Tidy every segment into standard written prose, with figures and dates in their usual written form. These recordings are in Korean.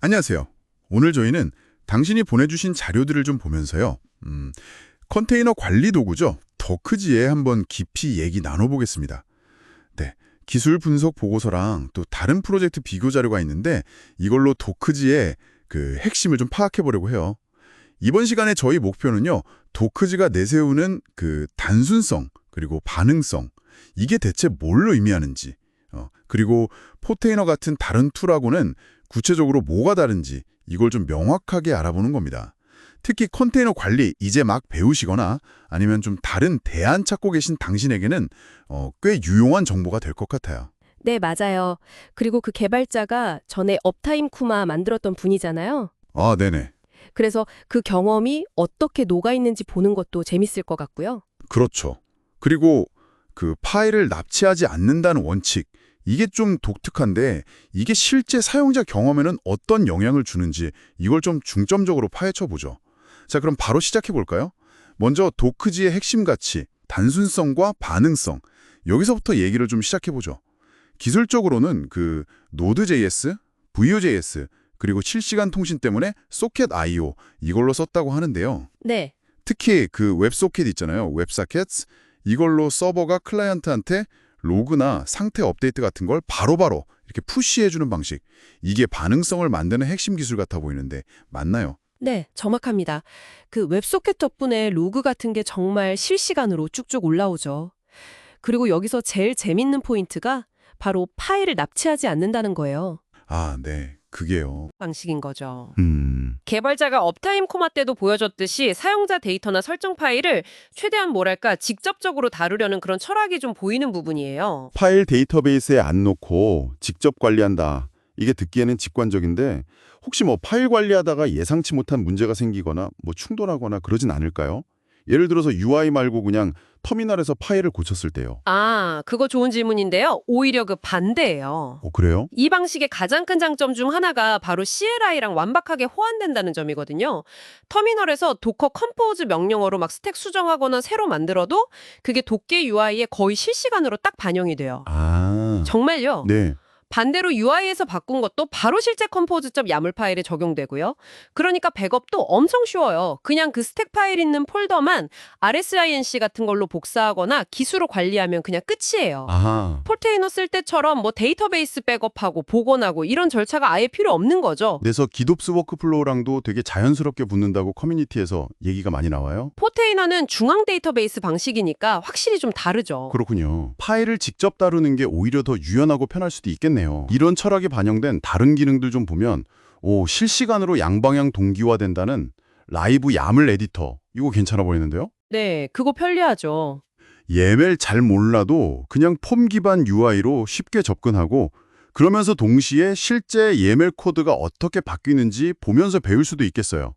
안녕하세요. 오늘 저희는 당신이 보내주신 자료들을 좀 보면서요. 컨테이너 관리 도구죠. 더크지에 한번 깊이 얘기 나눠보겠습니다. 네, 기술 분석 보고서랑 또 다른 프로젝트 비교 자료가 있는데 이걸로 도크지의 그 핵심을 좀 파악해보려고 해요. 이번 시간에 저희 목표는요. 도크지가 내세우는 그 단순성 그리고 반응성 이게 대체 뭘 의미하는지 그리고 포테이너 같은 다른 툴하고는 구체적으로 뭐가 다른지 이걸 좀 명확하게 알아보는 겁니다. 특히 컨테이너 관리 이제 막 배우시거나 아니면 좀 다른 대안 찾고 계신 당신에게는 꽤 유용한 정보가 될 것 같아요. 네, 맞아요. 그리고 그 개발자가 전에 업타임 쿠마 만들었던 분이잖아요. 아, 네네. 그래서 그 경험이 어떻게 녹아있는지 보는 것도 재밌을 것 같고요. 그렇죠. 그리고 그 파일을 납치하지 않는다는 원칙 이게 좀 독특한데 이게 실제 사용자 경험에는 어떤 영향을 주는지 이걸 좀 중점적으로 파헤쳐 보죠. 자, 그럼 바로 시작해 볼까요? 먼저 도크지의 핵심 가치, 단순성과 반응성 여기서부터 얘기를 좀 시작해 보죠. 기술적으로는 그 Node.js, Vue.js 그리고 실시간 통신 때문에 소켓 IO 이걸로 썼다고 하는데요. 네, 특히 그 웹소켓 있잖아요. 웹사켓 이걸로 서버가 클라이언트한테 로그나 상태 업데이트 같은 걸 바로바로 이렇게 푸시해주는 방식. 이게 반응성을 만드는 핵심 기술 같아 보이는데 맞나요? 네, 정확합니다. 그 웹소켓 덕분에 로그 같은 게 정말 실시간으로 쭉쭉 올라오죠. 그리고 여기서 제일 재밌는 포인트가 바로 파일을 납치하지 않는다는 거예요. 아, 네. 그게요. 방식인 거죠. 음. 개발자가 업타임 코마 때도 보여줬듯이 사용자 데이터나 설정 파일을 최대한 뭐랄까 직접적으로 다루려는 그런 철학이 좀 보이는 부분이에요. 파일 데이터베이스에 안 놓고 직접 관리한다. 이게 듣기에는 직관적인데 혹시 뭐 파일 관리하다가 예상치 못한 문제가 생기거나 뭐 충돌하거나 그러진 않을까요? 예를 들어서 UI 말고 그냥 터미널에서 파일을 고쳤을 때요. 아, 그거 좋은 질문인데요. 오히려 그 반대예요. 그래요? 이 방식의 가장 큰 장점 중 하나가 바로 CLI랑 완벽하게 호환된다는 점이거든요. 터미널에서 도커 컴포즈 명령어로 막 스택 수정하거나 새로 만들어도 그게 도깨 UI에 거의 실시간으로 딱 반영이 돼요. 아, 정말요? 네. 반대로 UI에서 바꾼 것도 바로 실제 컴포즈.점 야물 파일에 적용되고요. 그러니까 백업도 엄청 쉬워요. 그냥 그 스택 파일 있는 폴더만 RSINC 같은 걸로 복사하거나 기수로 관리하면 그냥 끝이에요. 아하. 포테이너 쓸 때처럼 뭐 데이터베이스 백업하고 복원하고 이런 절차가 아예 필요 없는 거죠. 그래서 기놉스 워크플로우랑도 되게 자연스럽게 붙는다고 커뮤니티에서 얘기가 많이 나와요. 포테이너는 중앙 데이터베이스 방식이니까 확실히 좀 다르죠. 그렇군요. 파일을 직접 다루는 게 오히려 더 유연하고 편할 수도 있겠네요. 이런 철학이 반영된 다른 기능들 좀 보면 실시간으로 양방향 동기화된다는 라이브 야물 에디터 이거 괜찮아 보이는데요? 네, 그거 편리하죠. 예멜 잘 몰라도 그냥 폼 기반 UI로 쉽게 접근하고 그러면서 동시에 실제 예멜 코드가 어떻게 바뀌는지 보면서 배울 수도 있겠어요.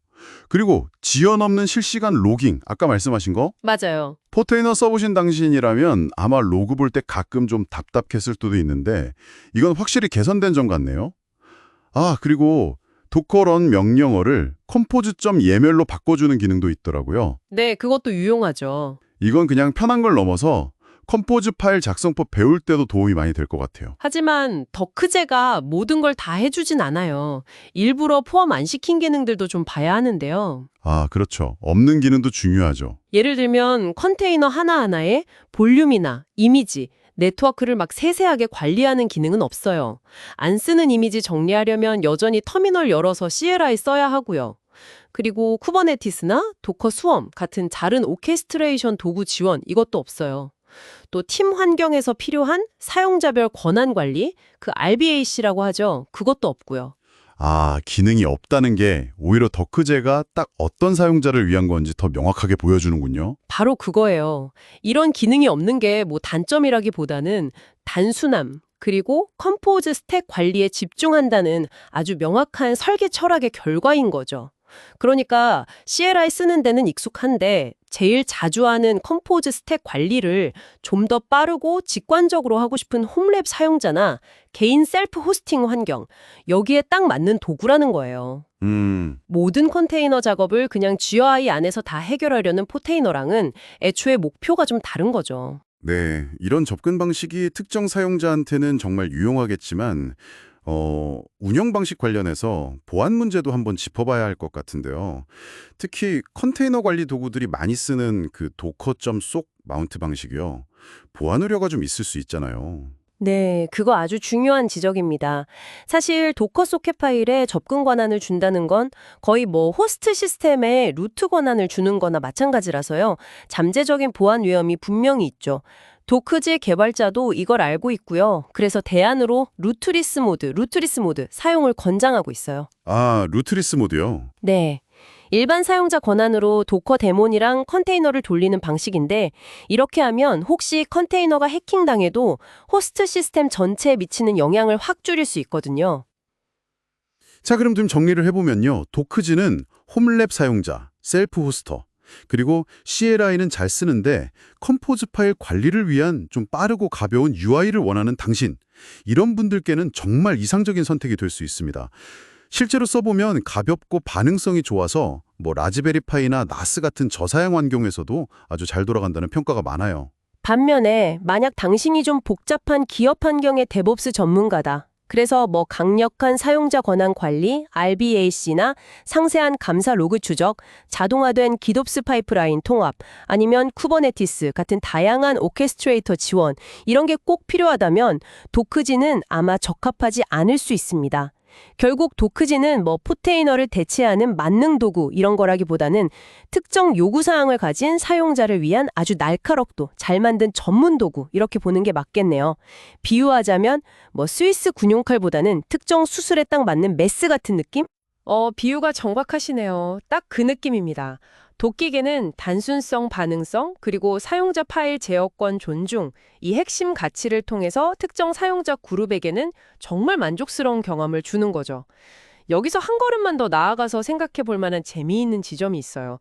그리고 지연 없는 실시간 로깅, 아까 말씀하신 거? 맞아요. 포테이너 써보신 당신이라면 아마 로그 볼 때 가끔 좀 답답했을 수도 있는데 이건 확실히 개선된 점 같네요. 아, 그리고 도커런 명령어를 컴포즈.점 예멜로 바꿔주는 기능도 있더라고요. 네, 그것도 유용하죠. 이건 그냥 편한 걸 넘어서 컴포즈 파일 작성법 배울 때도 도움이 많이 될 것 같아요. 하지만 더크제가 모든 걸 다 해주진 않아요. 일부러 포함 안 시킨 기능들도 좀 봐야 하는데요. 아, 그렇죠. 없는 기능도 중요하죠. 예를 들면 컨테이너 하나하나에 볼륨이나 이미지, 네트워크를 막 세세하게 관리하는 기능은 없어요. 안 쓰는 이미지 정리하려면 여전히 터미널 열어서 CLI 써야 하고요. 그리고 쿠버네티스나 도커 스웜 같은 다른 오케스트레이션 도구 지원 이것도 없어요. 또 팀 환경에서 필요한 사용자별 권한 관리, 그 RBAC라고 하죠. 그것도 없고요. 아, 기능이 없다는 게 오히려 더크제가 딱 어떤 사용자를 위한 건지 더 명확하게 보여주는군요. 바로 그거예요. 이런 기능이 없는 게 뭐 단점이라기보다는 단순함, 그리고 컴포즈 스택 관리에 집중한다는 아주 명확한 설계 철학의 결과인 거죠. 그러니까 CLI 쓰는 데는 익숙한데 제일 자주 하는 컴포즈 스택 관리를 좀 더 빠르고 직관적으로 하고 싶은 홈랩 사용자나 개인 셀프 호스팅 환경, 여기에 딱 맞는 도구라는 거예요. 모든 컨테이너 작업을 그냥 GUI 안에서 다 해결하려는 포테이너랑은 애초에 목표가 좀 다른 거죠. 네, 이런 접근 방식이 특정 사용자한테는 정말 유용하겠지만 운영 방식 관련해서 보안 문제도 한번 짚어봐야 할 것 같은데요. 특히 컨테이너 관리 도구들이 많이 쓰는 그 도커.속 마운트 방식이요. 보안 우려가 좀 있을 수 있잖아요. 네, 그거 아주 중요한 지적입니다. 사실 도커 소켓 파일에 접근 권한을 준다는 건 거의 뭐 호스트 시스템에 루트 권한을 주는 거나 마찬가지라서요. 잠재적인 보안 위험이 분명히 있죠. 도크지 개발자도 이걸 알고 있고요. 그래서 대안으로 루트리스 모드 사용을 권장하고 있어요. 아, 루트리스 모드요. 네. 일반 사용자 권한으로 도커 데몬이랑 컨테이너를 돌리는 방식인데 이렇게 하면 혹시 컨테이너가 해킹당해도 호스트 시스템 전체에 미치는 영향을 확 줄일 수 있거든요. 자, 그럼 좀 정리를 해보면요. 도크지는 홈랩 사용자, 셀프 호스터, 그리고 CLI는 잘 쓰는데 컴포즈 파일 관리를 위한 좀 빠르고 가벼운 UI를 원하는 당신, 이런 분들께는 정말 이상적인 선택이 될 수 있습니다. 실제로 써보면 가볍고 반응성이 좋아서 뭐 라즈베리 파이나 나스 같은 저사양 환경에서도 아주 잘 돌아간다는 평가가 많아요. 반면에 만약 당신이 좀 복잡한 기업 환경의 데브옵스 전문가다. 그래서 뭐 강력한 사용자 권한 관리, RBAC나 상세한 감사 로그 추적, 자동화된 기덥스 파이프라인 통합, 아니면 쿠버네티스 같은 다양한 오케스트레이터 지원, 이런 게 꼭 필요하다면 도크지는 아마 적합하지 않을 수 있습니다. 결국 도크지는 뭐 포테이너를 대체하는 만능 도구 이런 거라기보다는 특정 요구사항을 가진 사용자를 위한 아주 날카롭고 잘 만든 전문 도구 이렇게 보는 게 맞겠네요. 비유하자면 뭐 스위스 군용칼보다는 특정 수술에 딱 맞는 메스 같은 느낌? 비유가 정확하시네요. 딱 그 느낌입니다. 도끼개는 단순성, 반응성, 그리고 사용자 파일 제어권 존중, 이 핵심 가치를 통해서 특정 사용자 그룹에게는 정말 만족스러운 경험을 주는 거죠. 여기서 한 걸음만 더 나아가서 생각해 볼 만한 재미있는 지점이 있어요.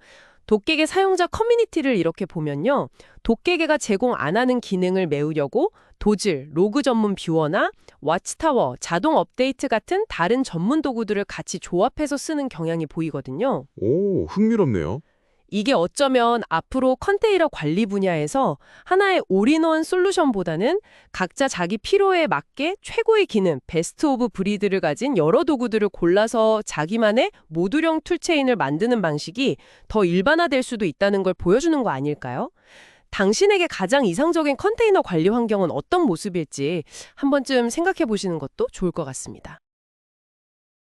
도깨개 사용자 커뮤니티를 이렇게 보면요. 도깨개가 제공 안 하는 기능을 메우려고 도질, 로그 전문 뷰어나 왓치타워, 자동 업데이트 같은 다른 전문 도구들을 같이 조합해서 쓰는 경향이 보이거든요. 오, 흥미롭네요. 이게 어쩌면 앞으로 컨테이너 관리 분야에서 하나의 올인원 솔루션보다는 각자 자기 필요에 맞게 최고의 기능, 베스트 오브 브리드를 가진 여러 도구들을 골라서 자기만의 모듈형 툴체인을 만드는 방식이 더 일반화될 수도 있다는 걸 보여주는 거 아닐까요? 당신에게 가장 이상적인 컨테이너 관리 환경은 어떤 모습일지 한 번쯤 생각해 보시는 것도 좋을 것 같습니다.